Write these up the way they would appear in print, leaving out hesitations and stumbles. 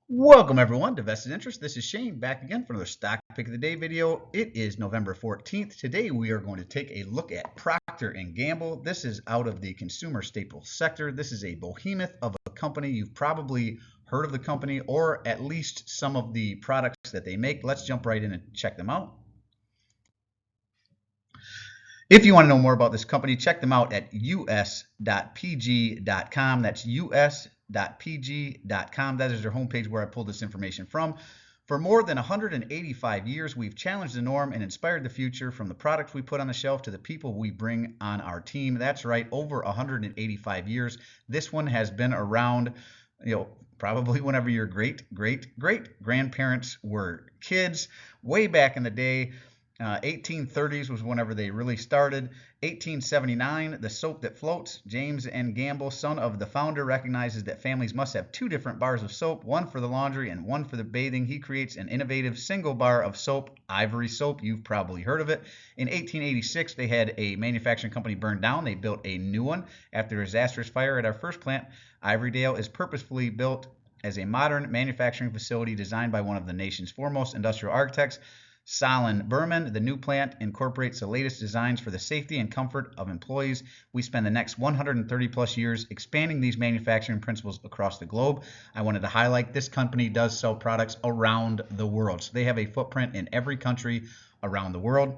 Welcome everyone to Vested Interest. This is Shane back again for another stock pick of the day video. It is November 14th. Today we are going to take a look at Procter Gamble. This is out of the consumer staples sector. This is a behemoth of a company. You've probably heard of the company or at least some of the products that they make. Let's jump right in and check them out. If you want to know more about this company, check them out at us.pg.com. That's us.pg.com. That is their homepage where I pulled this information from. For more than 185 years, we've challenged the norm and inspired the future, from the products we put on the shelf to the people we bring on our team. That's right, over 185 years. This one has been around, probably whenever your great grandparents were kids, way back in the day. 1830s was whenever they really started. 1879, the soap that floats. James N. Gamble, son of the founder, recognizes that families must have two different bars of soap, one for the laundry and one for the bathing. He creates an innovative single bar of soap, Ivory Soap. You've probably heard of it. In 1886, they had a manufacturing company burned down. They built a new one after a disastrous fire at our first plant. Ivorydale is purposefully built as a modern manufacturing facility designed by one of the nation's foremost industrial architects, Solon Berman. The new plant incorporates the latest designs for the safety and comfort of employees. We spend the next 130 plus years expanding these manufacturing principles across the globe. I wanted to highlight this company does sell products around the world. So they have a footprint in every country around the world.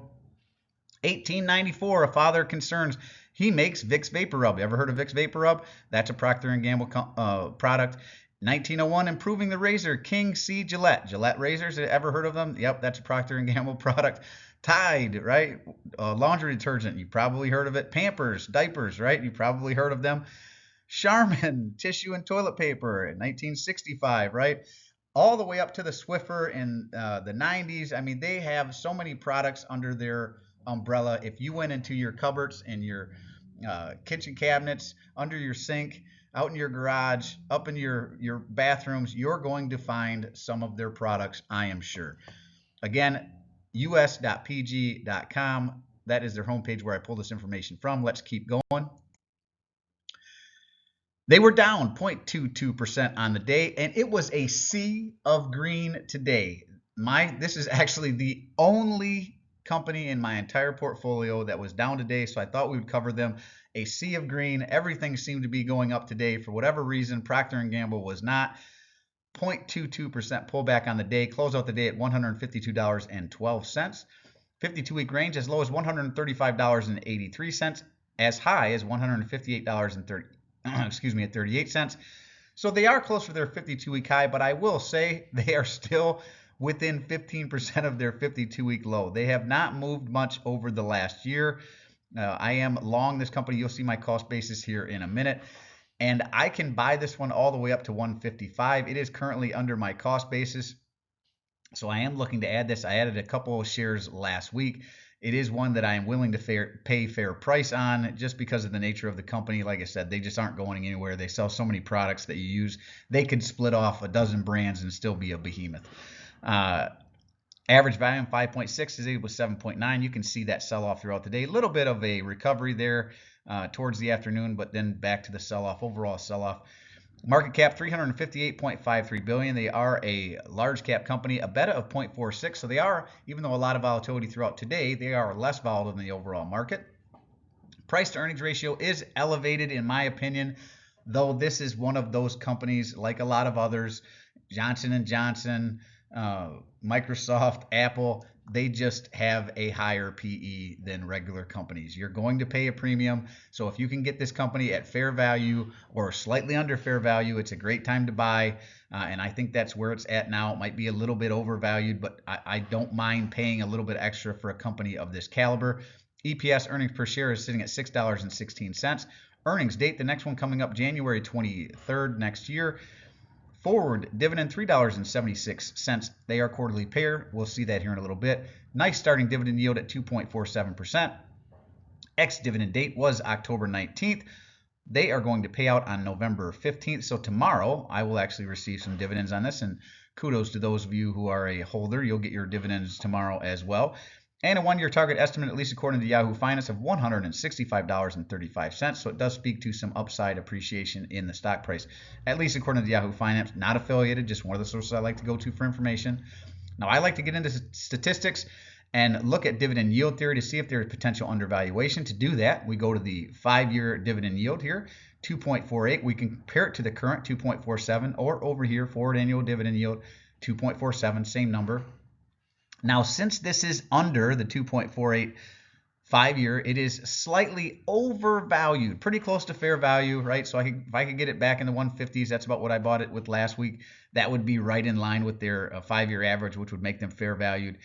1894, a father concerns. He makes Vicks Vapor Rub. Ever heard of Vicks Vapor Rub? That's a Procter & Gamble product. 1901, improving the razor, King C. Gillette. Gillette razors, ever heard of them? Yep, that's a Procter & Gamble product. Tide, right? Laundry detergent, you probably heard of it. Pampers, diapers, right? You probably heard of them. Charmin, tissue and toilet paper in 1965, right? All the way up to the Swiffer in the 90s. I mean, they have so many products under their umbrella. If you went into your cupboards and your kitchen cabinets, under your sink, out in your garage, up in your bathrooms, you're going to find some of their products, I am sure. Again, us.pg.com. That is their homepage where I pull this information from. Let's keep going. They were down 0.22% on the day, and it was a sea of green today. This is actually the only company in my entire portfolio that was down today, so I thought we would cover them. A sea of green. Everything seemed to be going up today. For whatever reason, Procter & Gamble was not. 0.22% pullback on the day. Close out the day at $152.12. 52-week range as low as $135.83, as high as $158.38. So they are close to their 52-week high, but I will say they are still within 15% of their 52-week low. They have not moved much over the last year. I am long this company. You'll see my cost basis here in a minute. And I can buy this one all the way up to 155. It is currently under my cost basis. So I am looking to add this. I added a couple of shares last week. It is one that I am willing to pay fair price on, just because of the nature of the company. Like I said, they just aren't going anywhere. They sell so many products that you use. They could split off a dozen brands and still be a behemoth. Average volume 5.6 is equal to 7.9. You can see that sell off throughout the day. A little bit of a recovery there towards the afternoon, but then back to the sell off. Overall sell off. Market cap $358.53 billion. They are a large cap company, a beta of 0.46. So they are, even though a lot of volatility throughout today, they are less volatile than the overall market. Price to earnings ratio is elevated in my opinion, though this is one of those companies, like a lot of others, Johnson & Johnson, Microsoft, Apple, they just have a higher PE than regular companies. You're going to pay a premium. So if you can get this company at fair value or slightly under fair value, it's a great time to buy. And I think that's where it's at now. It might be a little bit overvalued, but I don't mind paying a little bit extra for a company of this caliber. EPS, earnings per share, is sitting at $6.16. Earnings date, the next one coming up January 23rd next year. Forward dividend $3.76. They are quarterly payer. We'll see that here in a little bit. Nice starting dividend yield at 2.47%. Ex-dividend date was October 19th. They are going to pay out on November 15th. So tomorrow I will actually receive some dividends on this, and kudos to those of you who are a holder. You'll get your dividends tomorrow as well. and a 1-year target estimate, at least according to Yahoo Finance, of $165.35. So it does speak to some upside appreciation in the stock price, at least according to Yahoo Finance. Not affiliated, just one of the sources I like to go to for information. Now, I like to get into statistics and look at dividend yield theory to see if there is potential undervaluation. To do that, we go to the 5-year dividend yield here, 2.48. We can compare it to the current 2.47, or over here, forward annual dividend yield, 2.47, same number. Now, since this is under the 2.48 5-year, it is slightly overvalued, pretty close to fair value, right? So if I could get it back in the 150s, that's about what I bought it with last week. That would be right in line with their 5-year average, which would make them fair valued.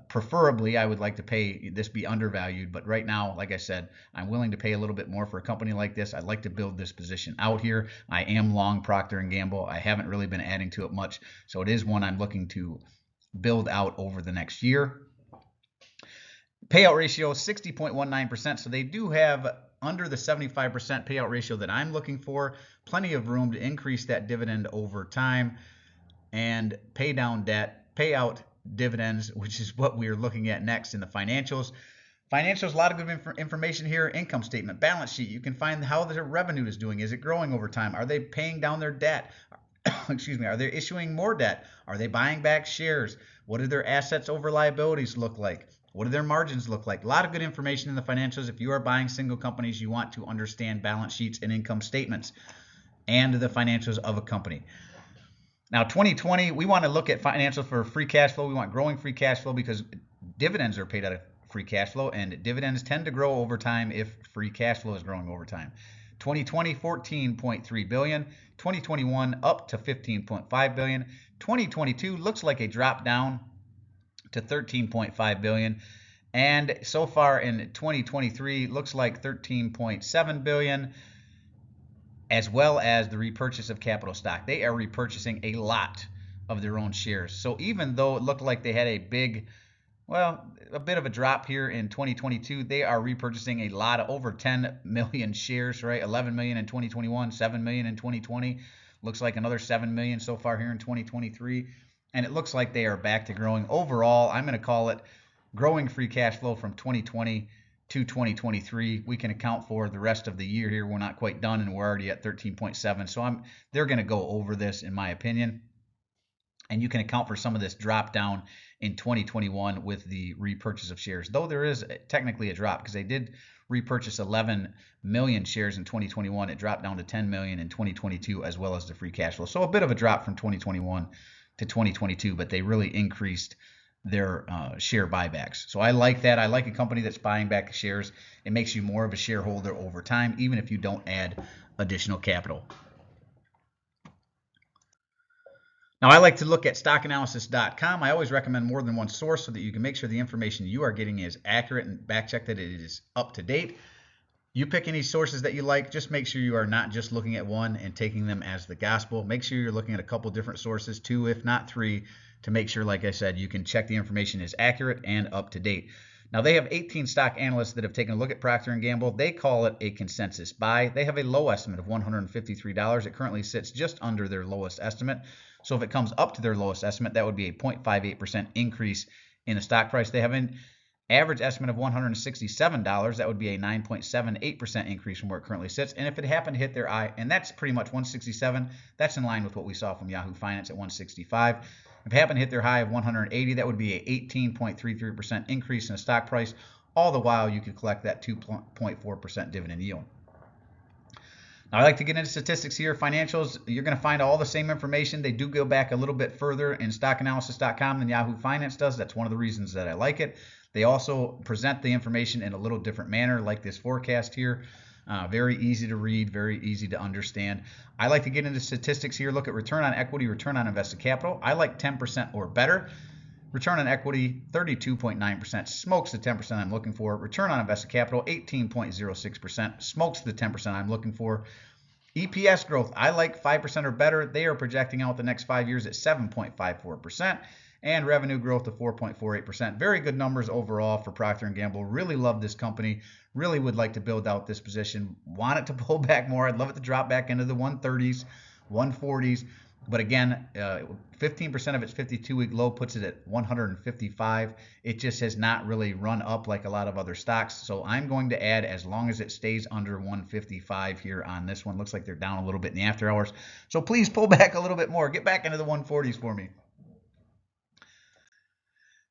Preferably, I would like to pay this be undervalued, but right now, like I said, I'm willing to pay a little bit more for a company like this. I'd like to build this position out here. I am long Procter & Gamble. I haven't really been adding to it much, so it is one I'm looking to build out over the next year. Payout ratio 60.19%, so they do have under the 75% payout ratio that I'm looking for. Plenty of room to increase that dividend over time and pay down debt, pay out dividends, which is what we're looking at next in the financials. Financials, a lot of good information here. Income statement, balance sheet. You can find how their revenue is doing. Is it growing over time? Are they paying down their debt? Excuse me. Are they issuing more debt? Are they buying back shares? What do their assets over liabilities look like? What do their margins look like? A lot of good information in the financials. If you are buying single companies, you want to understand balance sheets and income statements and the financials of a company. Now, 2020, we want to look at financials for free cash flow. We want growing free cash flow because dividends are paid out of free cash flow, and dividends tend to grow over time if free cash flow is growing over time. 2020, $14.3 billion. 2021, up to $15.5 billion. 2022 looks like a drop down to $13.5 billion. And so far in 2023, looks like $13.7 billion, as well as the repurchase of capital stock. They are repurchasing a lot of their own shares. So even though it looked like they had a bit of a drop here in 2022, they are repurchasing a lot, of over 10 million shares, right? 11 million in 2021, 7 million in 2020. Looks like another 7 million so far here in 2023. And it looks like they are back to growing. Overall, I'm going to call it growing free cash flow from 2020 to 2023. We can account for the rest of the year here. We're not quite done, and we're already at 13.7. So they're going to go over this, in my opinion. And you can account for some of this drop down in 2021 with the repurchase of shares, though there is technically a drop because they did repurchase 11 million shares in 2021. It dropped down to 10 million in 2022, as well as the free cash flow. So a bit of a drop from 2021 to 2022, but they really increased their share buybacks. So I like that. I like a company that's buying back shares. It makes you more of a shareholder over time, even if you don't add additional capital. Now, I like to look at stockanalysis.com. I always recommend more than one source so that you can make sure the information you are getting is accurate and back check that it is up to date. You pick any sources that you like. Just make sure you are not just looking at one and taking them as the gospel. Make sure you're looking at a couple different sources, 2 if not 3, to make sure, like I said, you can check the information is accurate and up to date. Now, they have 18 stock analysts that have taken a look at Procter & Gamble. They call it a consensus buy. They have a low estimate of $153. It currently sits just under their lowest estimate. So if it comes up to their lowest estimate, that would be a 0.58% increase in the stock price. They have an average estimate of $167. That would be a 9.78% increase from where it currently sits. And if it happened to hit their eye, and that's pretty much 167, that's in line with what we saw from Yahoo Finance at 165. If it happened to hit their high of 180, that would be a 18.33% increase in the stock price. All the while, you could collect that 2.4% dividend yield. Now, I like to get into statistics here. Financials, you're going to find all the same information. They do go back a little bit further in stockanalysis.com than Yahoo Finance does. That's one of the reasons that I like it. They also present the information in a little different manner, like this forecast here. Very easy to read, very easy to understand. I like to get into statistics here, look at return on equity, return on invested capital. I like 10% or better. Return on equity, 32.9%, smokes the 10% I'm looking for. Return on invested capital, 18.06%, smokes the 10% I'm looking for. EPS growth, I like 5% or better. They are projecting out the next 5 years at 7.54%. And revenue growth of 4.48%. Very good numbers overall for Procter & Gamble. Really love this company. Really would like to build out this position. Want it to pull back more. I'd love it to drop back into the 130s, 140s. But again, 15% of its 52-week low puts it at 155. It just has not really run up like a lot of other stocks. So I'm going to add as long as it stays under 155 here on this one. Looks like they're down a little bit in the after hours. So please pull back a little bit more. Get back into the 140s for me.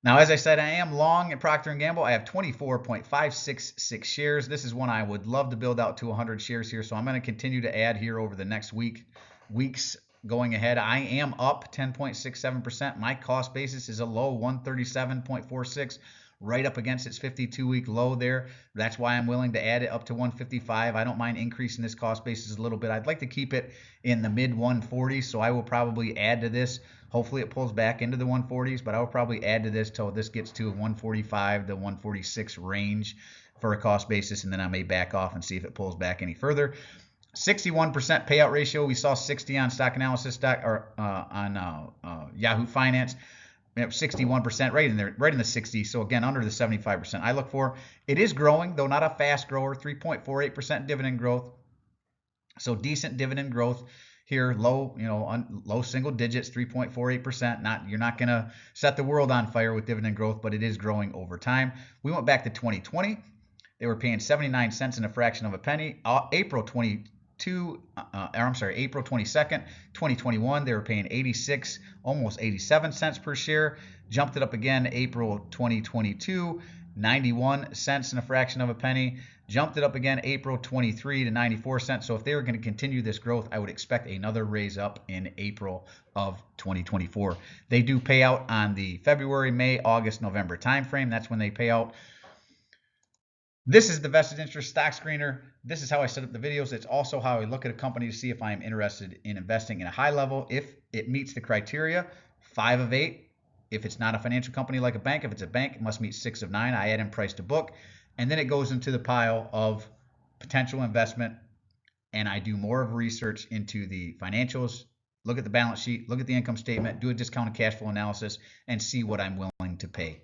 Now, as I said, I am long at Procter & Gamble. I have 24.566 shares. This is one I would love to build out to 100 shares here. So I'm going to continue to add here over the next weeks going ahead. I am up 10.67%. My cost basis is a low 137.46, right up against its 52-week low there. That's why I'm willing to add it up to 155. I don't mind increasing this cost basis a little bit. I'd like to keep it in the mid 140s, so I will probably add to this. Hopefully it pulls back into the 140s, but I will probably add to this till this gets to a 145 to 146 range for a cost basis, and then I may back off and see if it pulls back any further. 61% payout ratio. We saw 60 on Stock Analysis on Yahoo Finance. 61%, right in there, right in the 60s. So again, under the 75% I look for. It is growing, though not a fast grower. 3.48% dividend growth. So decent dividend growth here, low, low single digits, 3.48%. You're not going to set the world on fire with dividend growth, but it is growing over time. We went back to 2020. They were paying 79 cents and a fraction of a penny. April 22nd, 2021, they were paying 86, almost 87 cents per share. Jumped it up again April 2022, 91 cents and a fraction of a penny. Jumped it up again April 23 to 94 cents. So if they were going to continue this growth, I would expect another raise up in April of 2024. They do pay out on the February, May, August, November timeframe. That's when they pay out. This is the vested interest stock screener. This is how I set up the videos. It's also how I look at a company to see if I'm interested in investing in a high level. If it meets the criteria, 5 of 8. If it's not a financial company like a bank, if it's a bank, it must meet 6 of 9. I add in price to book. And then it goes into the pile of potential investment. And I do more of research into the financials, look at the balance sheet, look at the income statement, do a discounted cash flow analysis, and see what I'm willing to pay.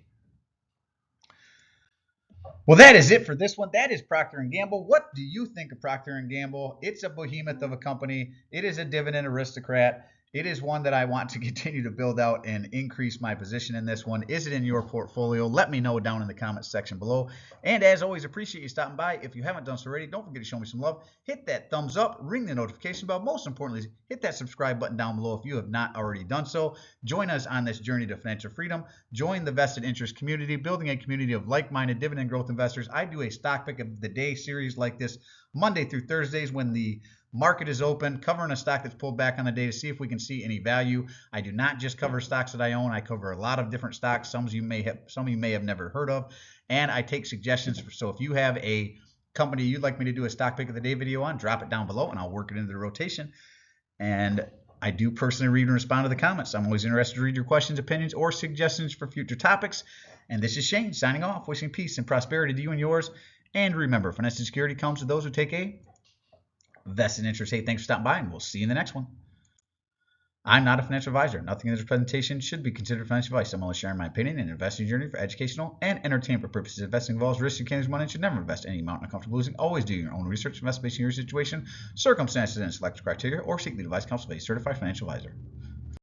Well, that is it for this one. That is Procter & Gamble. What do you think of Procter & Gamble? It's a behemoth of a company. It is a dividend aristocrat. It is one that I want to continue to build out and increase my position in this one. Is it in your portfolio? Let me know down in the comments section below. And as always, appreciate you stopping by. If you haven't done so already, don't forget to show me some love. Hit that thumbs up, ring the notification bell. Most importantly, hit that subscribe button down below if you have not already done so. Join us on this journey to financial freedom. Join the vested interest community, building a community of like-minded dividend growth investors. I do a stock pick of the day series like this Monday through Thursdays when the market is open, covering a stock that's pulled back on the day to see if we can see any value. I do not just cover stocks that I own. I cover a lot of different stocks. Some of you may have never heard of, and I take suggestions. So if you have a company you'd like me to do a stock pick of the day video on, drop it down below, and I'll work it into the rotation. And I do personally read and respond to the comments. I'm always interested to read your questions, opinions, or suggestions for future topics. And this is Shane signing off, wishing peace and prosperity to you and yours. And remember, financial security comes to those who take a vested interest. Hey, thanks for stopping by, and we'll see you in the next one. I'm not a financial advisor. Nothing in this presentation should be considered financial advice. I'm only sharing my opinion and investing journey for educational and entertainment purposes. Investing involves risk. You can't lose money and should never invest any amount uncomfortable losing. Always do your own research, invest based on your situation, circumstances, and select criteria, or seek the advice counsel of a certified financial advisor.